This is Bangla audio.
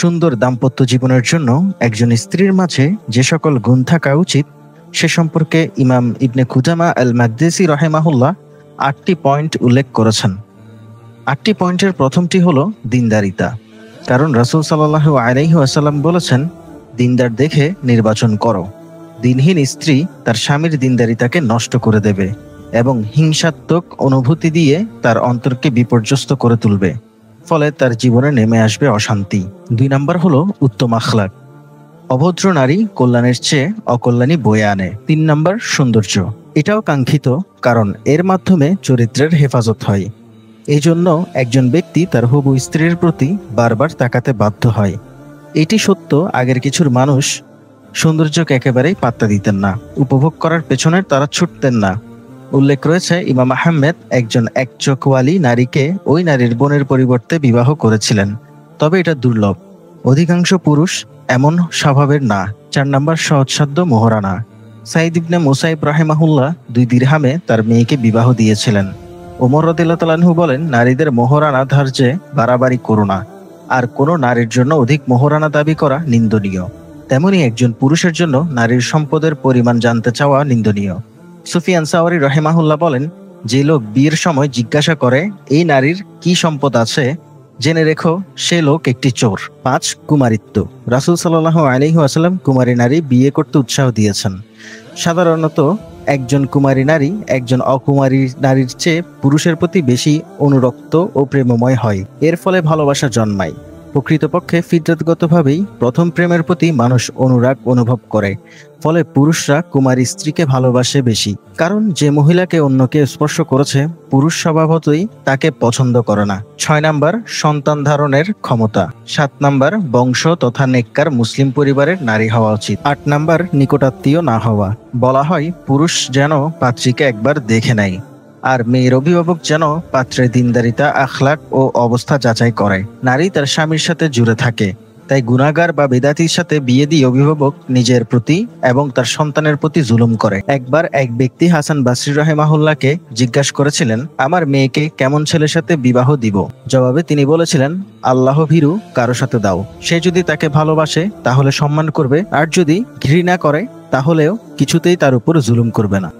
সুন্দর দাম্পত্য জীবনের জন্য একজন স্ত্রীর মাঝে যে সকল গুণ থাকা উচিত সে সম্পর্কে ইমাম ইবনে কুদামা আল মাকদিসি রাহিমাহুল্লাহ ৮টি পয়েন্ট উল্লেখ করেছেন। ৮টি পয়েন্টের প্রথমটি হলো দিনদারিতা। কারণ রাসূল সাল্লাল্লাহু আলাইহি ওয়াসাল্লাম বলেছেন, দিনদার দেখে নির্বাচন করো। দিনহীন স্ত্রী তার স্বামীর দিনদারিতাকে নষ্ট করে দেবে এবং হিংসাত্মক অনুভূতি দিয়ে তার অন্তরকে বিপর্যস্ত করে তুলবে, ফলে তার জীবনে নেমে আসবে অশান্তি। ২ নাম্বার হলো উত্তম আখলাক। অভদ্র নারী কল্যাণের চেয়ে অকল্যাণী বয়ে আনে। ৩ নাম্বার সৌন্দর্য। এটাও কাঙ্ক্ষিত, কারণ এর মাধ্যমে চরিত্রের হেফাজত হয়। এই জন্য একজন ব্যক্তি তার হবু স্ত্রীর প্রতি বারবার তাকাতে বাধ্য হয়। এটি সত্য, আগের কিছুর মানুষ সৌন্দর্যকে একেবারেই পাত্তা দিতেন না, উপভোগ করার পেছনে তারা ছুটতেন না। উল্লেখ রয়েছে, ইমাম আহমেদ একজন একচোখওয়ালী নারীকে ওই নারীর বোনের পরিবর্তে বিবাহ করেছিলেন, তবে এটা দুর্লভ। অধিকাংশ পুরুষ এমন স্বভাবের না। ৪ নাম্বার সহজসাধ্য মোহরানা। সাইদ ইবনে মুসাইব রাহিমাহুল্লাহ ২ দিরহামে তার মেয়েকে বিবাহ দিয়েছিলেন। ওমর রাদিয়াল্লাহু তাআলা আনহু বলেন, নারীদের মোহরানা ধার্যে বাড়াবাড়ি করো না, আর কোনো নারীর জন্য অধিক মোহরানা দাবি করা নিন্দনীয়। তেমনি একজন পুরুষের জন্য নারীর সম্পদের পরিমাণ জানতে চাওয়া নিন্দনীয়। সুফিয়ান সাওরি রাহিমাহুল্লাহ বলেন, যে লোক বিয়ের সময় জিজ্ঞাসা করে এই নারীর কি সম্পদ আছে, জেনে রেখো সে লোক একটি চোর। ৫ কুমারিত্ব। রাসূল সাল্লাল্লাহু আলাইহি ওয়াসাল্লাম কুমারী নারী বিয়ে করতে উৎসাহ দিয়েছেন। সাধারণত একজন কুমারী নারী একজন অকুমারী নারীর চেয়ে পুরুষের প্রতি বেশি অনুরক্ত ও প্রেমময় হয়। এর ফলে ভালোবাসা জন্মায়। প্রকৃতপক্ষে ফিতরতগতভাবেই প্রথম প্রেমের প্রতি মানুষ অনুরাগ অনুভব করে, ফলে পুরুষরা কুমারী স্ত্রীকে ভালোবাসে বেশি। কারণ যে মহিলাকে অন্য কেউ স্পর্শ করেছে, পুরুষ স্বভাবতই তাকে পছন্দ করে না। ৬ নাম্বার সন্তান ধারণের ক্ষমতা। ৭ নাম্বার বংশ তথা নেককার মুসলিম পরিবারের নারী হওয়া উচিত। ৮ নাম্বার নিকটাত্মীয় না হওয়া। বলা হয়, পুরুষ যেন পাত্রীকে একবার দেখে নেয়, আর মেয়ের অভিভাবক যেন পাত্রের দিনদারিতা, আখলাক ও অবস্থা যাচাই করে। নারী তার স্বামীর সাথে জুড়ে থাকে, তাই গুনাহগার বা বেদাতির সাথে বিয়ে দিয়ে অভিভাবক নিজের প্রতি এবং তার সন্তানের প্রতি জুলুম করে। একবার এক ব্যক্তি হাসান বাসরি রাহিমাহুল্লাহকে জিজ্ঞাসা করেছিলেন, আমার মেয়েকে কেমন ছেলের সাথে বিবাহ দিব? জবাবে তিনি বলেছিলেন, আল্লাহ ভীরু কারো সাথে দাও। সে যদি তাকে ভালোবাসে তাহলে সম্মান করবে, আর যদি ঘৃণা করে তাহলেও কিছুতেই তার উপর জুলুম করবে না।